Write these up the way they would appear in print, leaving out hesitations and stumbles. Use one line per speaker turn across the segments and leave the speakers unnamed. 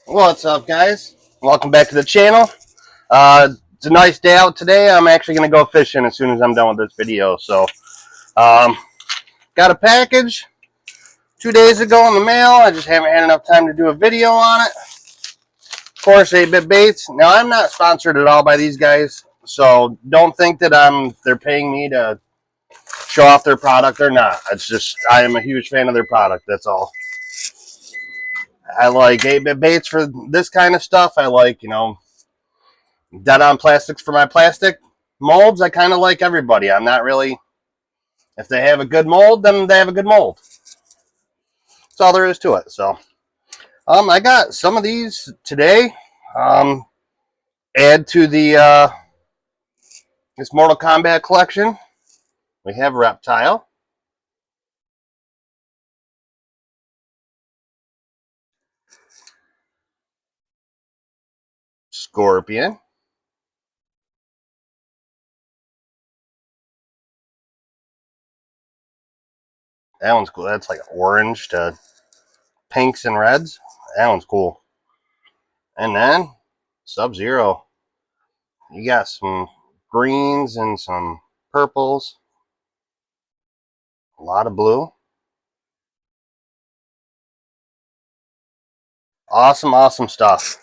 What's up, guys? Welcome back to the channel. It's a nice day out today. I'm actually going to go fishing as soon as I'm done with this video. So, um, got a package 2 days ago in the mail. I just haven't had enough time to do a video on it. Of course, 8-Bit Baits. Now, I'm not sponsored at all by these guys, so don't think that they're paying me to show off their product or not. It's just I am a huge fan of their product. That's all. I like 8-Bit Baits for this kind of stuff. I like, dead on plastics for my plastic molds. I kind of like everybody. I'm not really, if they have a good mold, then they have a good mold. That's all there is to it. So, I got some of these today. Add to the this Mortal Kombat collection. We have Reptile, Scorpion, that one's cool. That's like orange to pinks and reds. That one's cool. And then Sub-Zero. You got some greens and some purples. A lot of blue. Awesome, awesome stuff.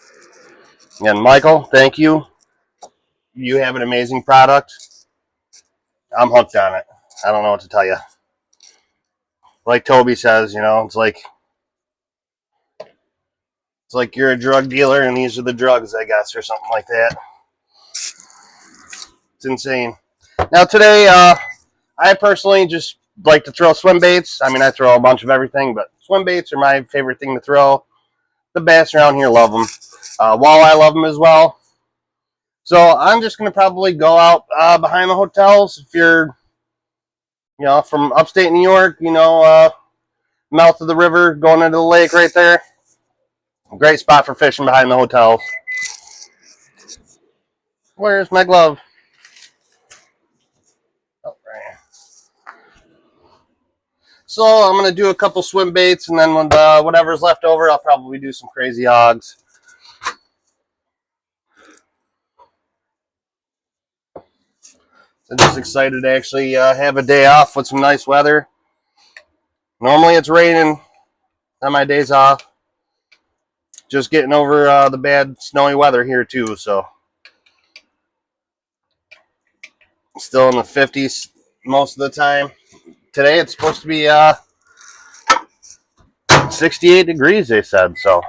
And Michael, thank you. You have an amazing product. I'm hooked on it. I don't know what to tell you. Like Toby says, it's like you're a drug dealer and these are the drugs, I guess, or something like that. It's insane. Now today, I personally just like to throw swim baits. I mean, I throw a bunch of everything, but swim baits are my favorite thing to throw. The bass around here love them. Walleye love them as well. So I'm just going to probably go out behind the hotels. If you're, from upstate New York, mouth of the river, going into the lake right there. Great spot for fishing behind the hotels. Where's my glove? Oh, right here. So I'm going to do a couple swim baits, and then when whatever's left over, I'll probably do some crazy hogs. So I'm just excited to actually have a day off with some nice weather. Normally it's raining on my days off. Just getting over the bad snowy weather here too, so still in the 50s most of the time. Today it's supposed to be 68 degrees, they said, so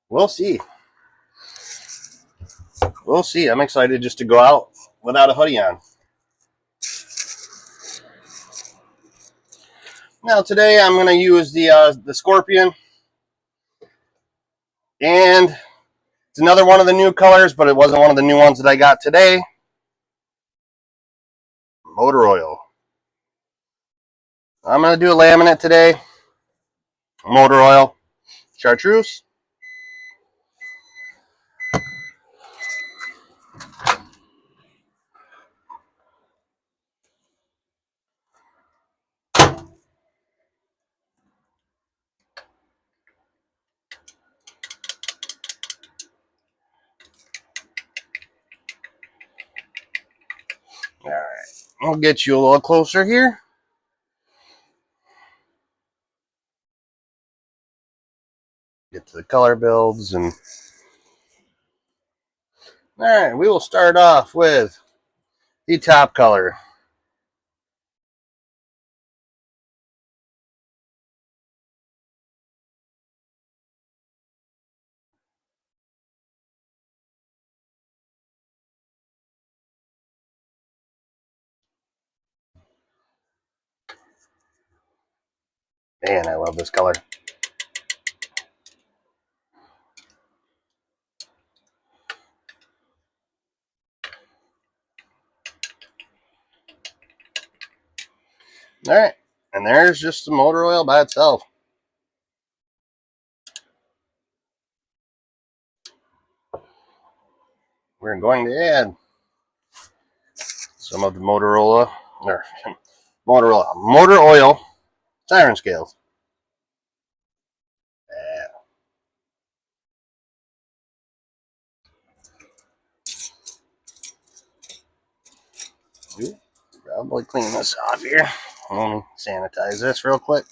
we'll see. We'll see. I'm excited just to go out without a hoodie on. Now today I'm going to use the Scorpion, and it's another one of the new colors, but it wasn't one of the new ones that I got today. Motor oil. I'm going to do a laminate today. Motor oil. Chartreuse. All right. I'll get you a little closer here. Get to the color builds. And all right, we will start off with the top color. Man, I love this color. All right, and there's just the motor oil by itself. We're going to add some of the Motorola, or motor oil siren scales. Probably clean this off here. Let me sanitize this real quick.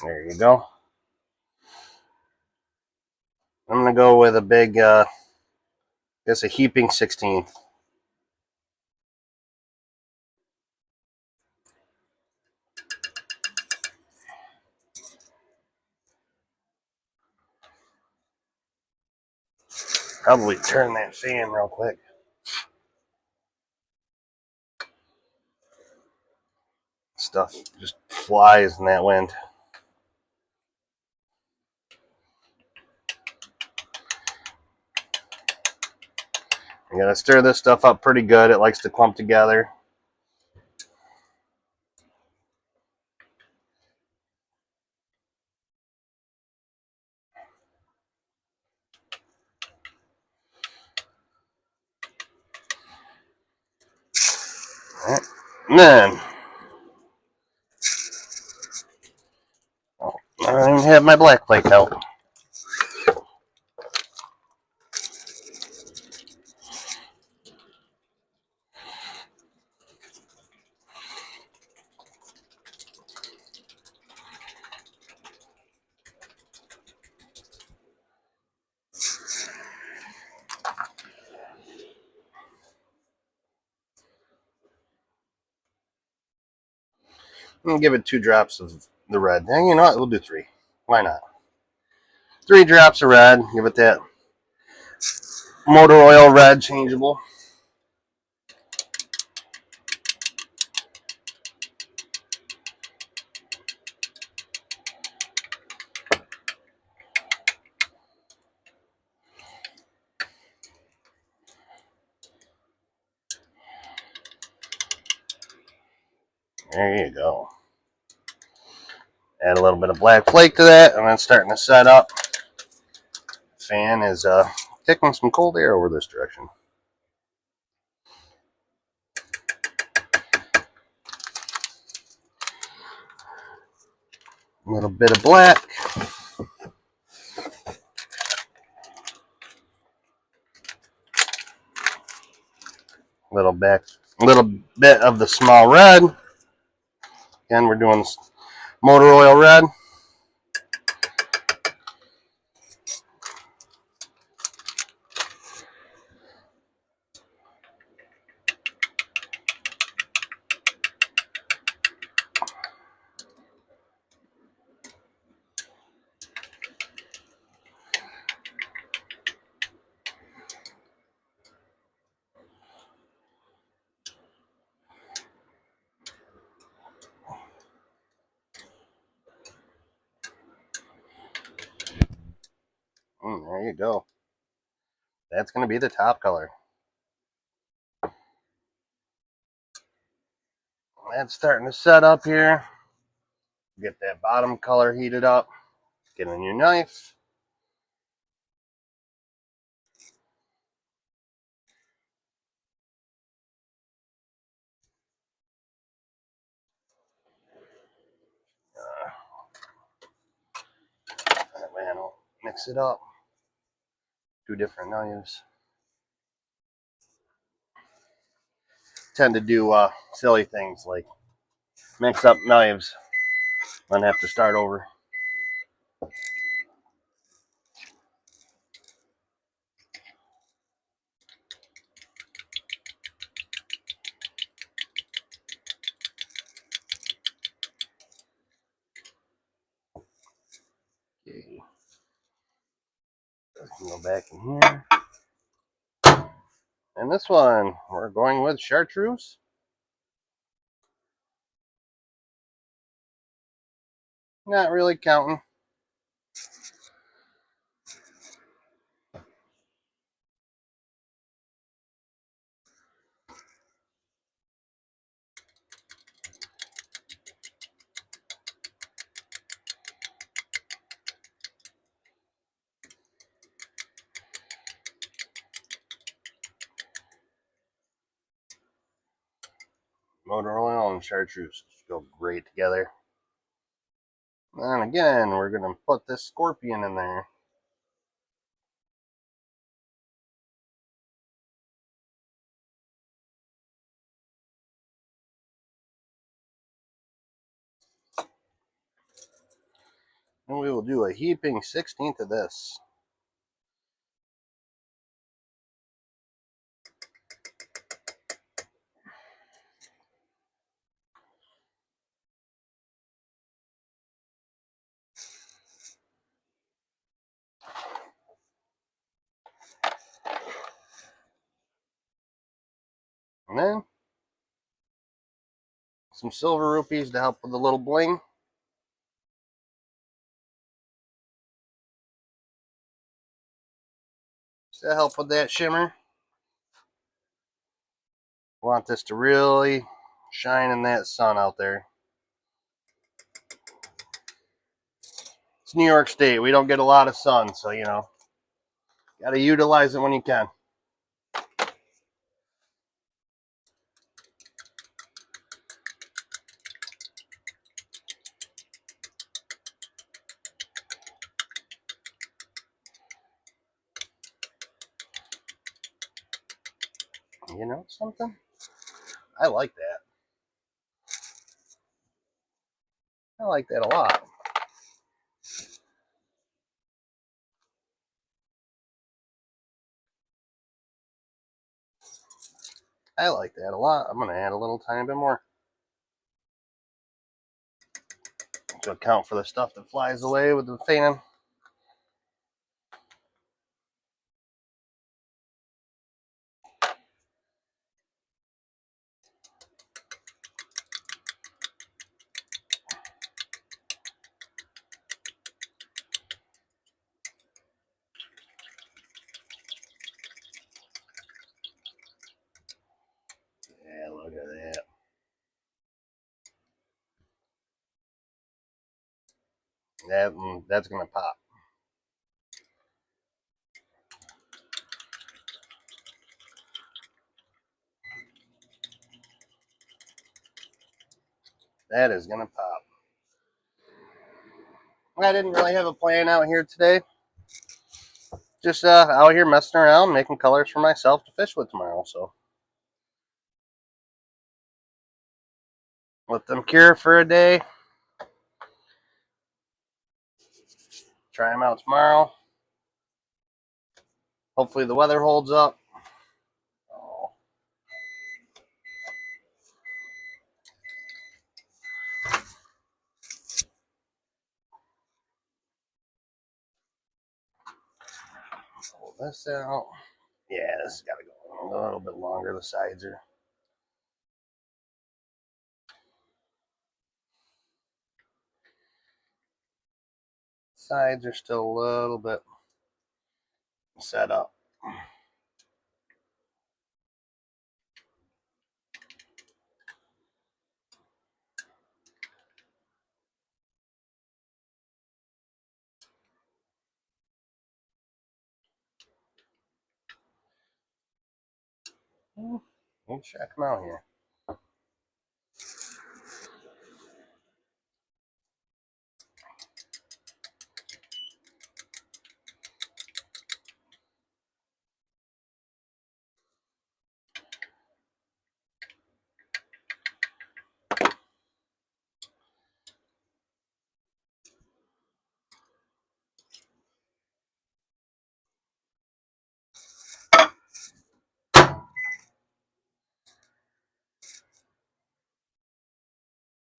There you go. I'm going to go with a big, I guess a heaping 16. Probably turn that fan real quick. Stuff just flies in that wind. You gotta stir this stuff up pretty good. It likes to clump together. All right. And then, I don't even have my black flake out. I'm gonna give it 2 drops of the red. And you know what? We'll do 3. Why not? 3 drops of red. Give it that motor oil red changeable. There you go. Add a little bit of black flake to that, and then starting to set up. Fan is taking some cold air over this direction. A little bit of black. Little bit of the small red. Again, we're doing motor oil red. There you go. That's going to be the top color. That's starting to set up here. Get that bottom color heated up. Get in your knife. That way I don't mix it up. 2 different knives. Tend to do silly things like mix up knives and have to start over. Okay. Go back in here. And this one, we're going with chartreuse. Not really counting. Motor oil and chartreuse go great together. And again, we're going to put this scorpion in there. And we will do a heaping 16th of this. And then some silver rupees to help with the little bling. To help with that shimmer. Want this to really shine in that sun out there. It's New York State. We don't get a lot of sun, so you know, gotta utilize it when you can. You know something? I like that. I like that a lot. I like that a lot. I'm gonna add a little tiny bit more to account for the stuff that flies away with the fan. Yeah, look at that. That's gonna pop. That is gonna pop. I didn't really have a plan out here today. Just out here messing around, making colors for myself to fish with tomorrow. So let them cure for a day. Try them out tomorrow. Hopefully the weather holds up. Oh, pull this out. Yeah, this has got to go a little bit longer. The sides are still a little bit set up. We'll check them out here.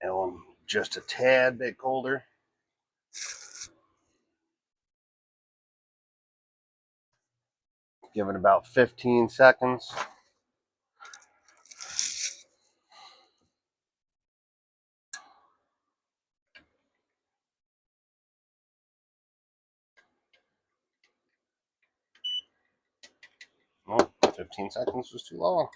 And one just a tad bit colder. Give it about 15 seconds. Oh, 15 seconds was too long.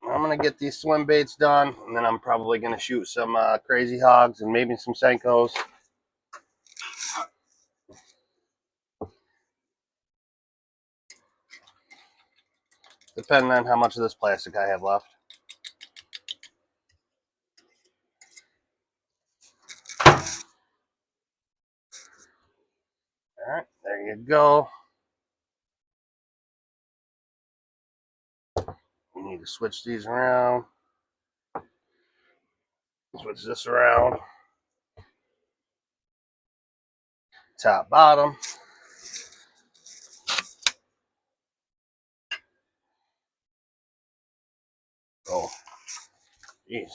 I'm going to get these swim baits done, and then I'm probably going to shoot some crazy hogs and maybe some Senkos. Depending on how much of this plastic I have left. you go. We need to switch these around. Switch this around. Top, bottom. Oh, jeez.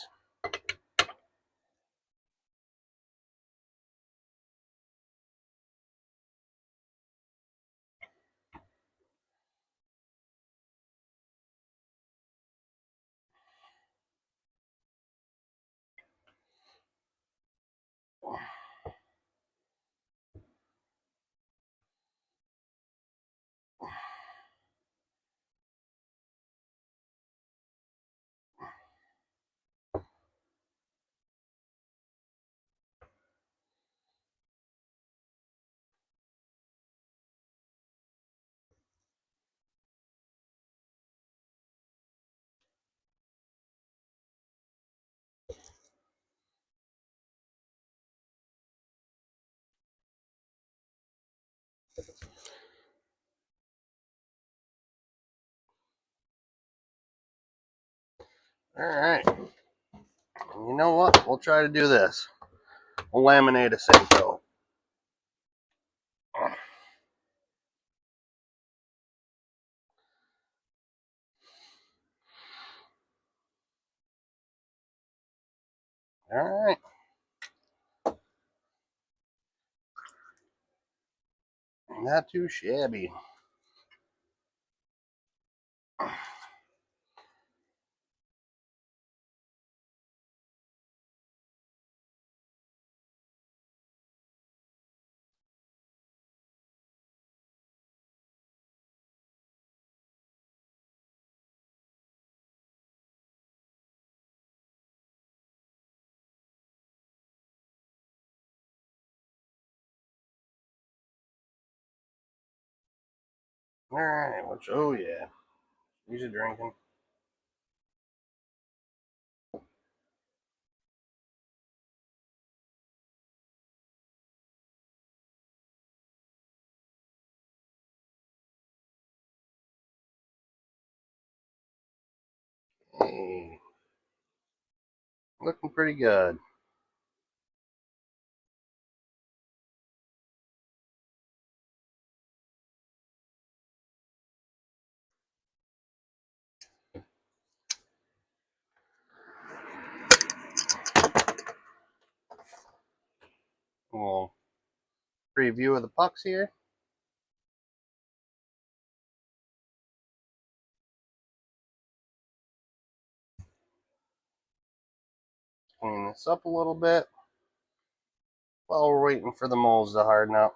All right. You know what? We'll try to do this. We'll laminate a safe coat. All right. Not too shabby. All right. Oh, yeah. Easy drinking. Hey. Looking pretty good. A little preview of the pucks here. Clean this up a little bit while we're waiting for the molds to harden up.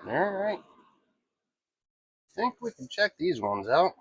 All right. I think we can check these ones out.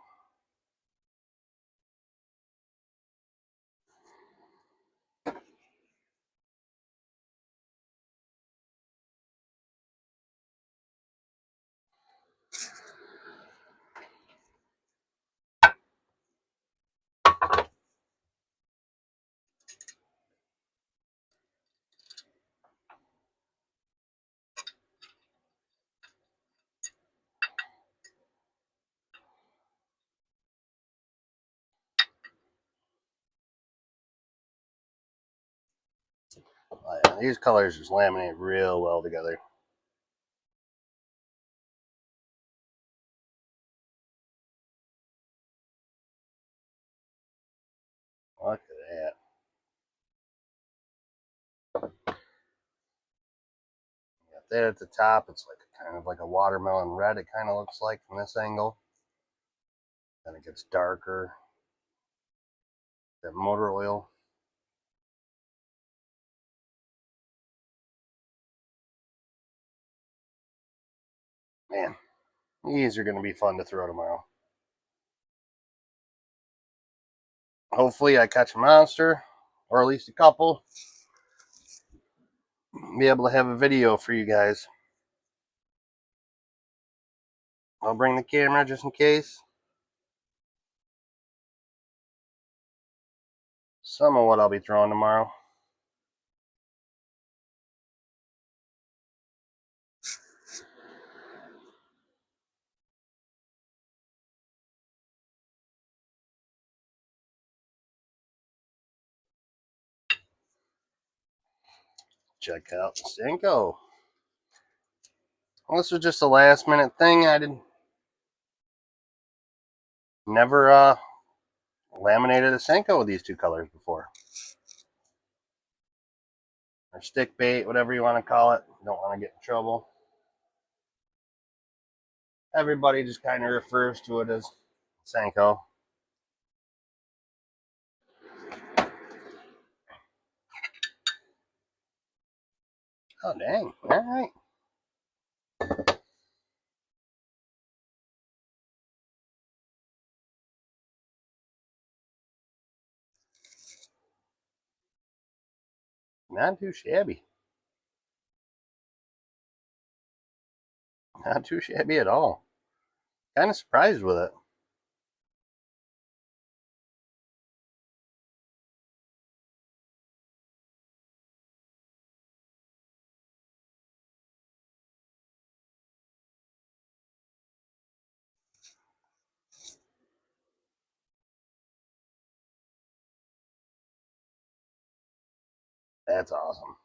Oh, yeah, these colors just laminate real well together. Look at that. Got that at the top. It's like kind of like a watermelon red. It kind of looks like from this angle. Then it gets darker. That motor oil. Man, these are going to be fun to throw tomorrow. Hopefully I catch a monster, or at least a couple. Be able to have a video for you guys. I'll bring the camera just in case. Some of what I'll be throwing tomorrow. Check out the Senko. Well, this was just a last minute thing. I didn't never laminated a Senko with these two colors before. Or stick bait, whatever you want to call it. Don't want to get in trouble. Everybody just kind of refers to it as Senko. Oh, dang. All right. Not too shabby. Not too shabby at all. Kind of surprised with it. That's awesome.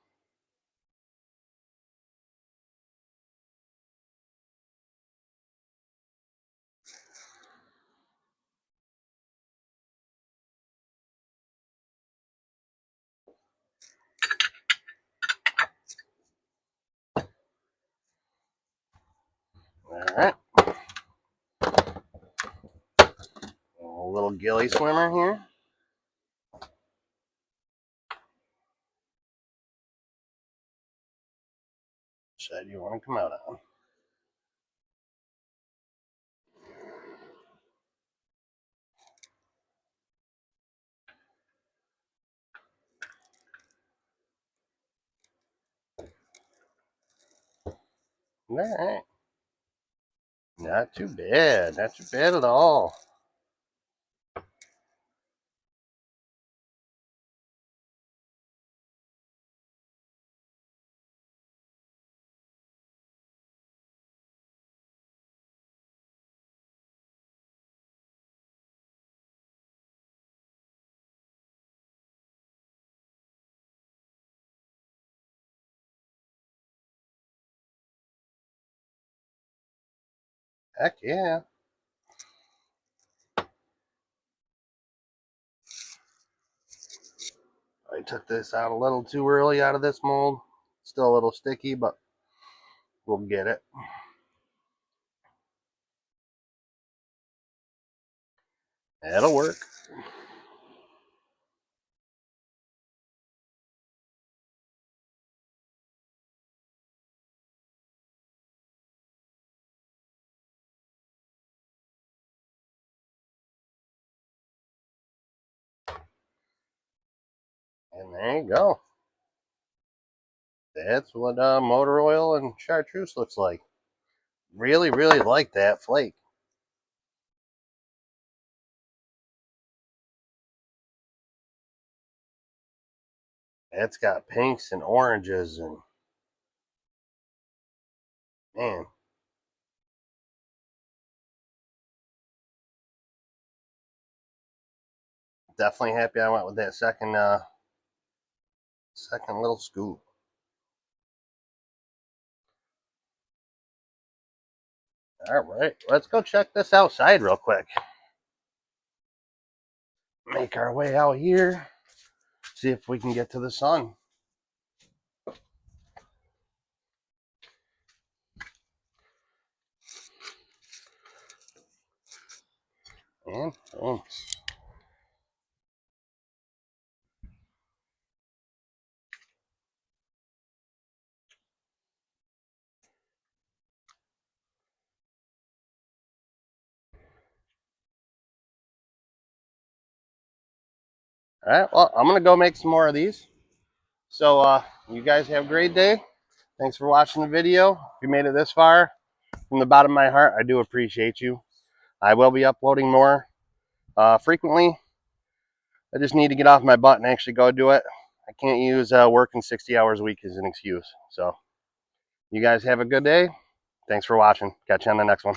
All right. A little gilly swimmer here. Side you want to come out on. All right. Not too bad. Not too bad at all. Heck yeah. I took this out a little too early out of this mold. Still a little sticky, but we'll get it. That'll work. And there you go. That's what motor oil and chartreuse looks like. Really, really like that flake. It's got pinks and oranges and man. Definitely happy I went with that second little scoop. All right, let's go check this outside real quick. Make our way out here. See if we can get to the sun. And boom. All right, well, I'm going to go make some more of these. So you guys have a great day. Thanks for watching the video. If you made it this far, from the bottom of my heart, I do appreciate you. I will be uploading more frequently. I just need to get off my butt and actually go do it. I can't use working 60 hours a week as an excuse. So you guys have a good day. Thanks for watching. Catch you on the next one.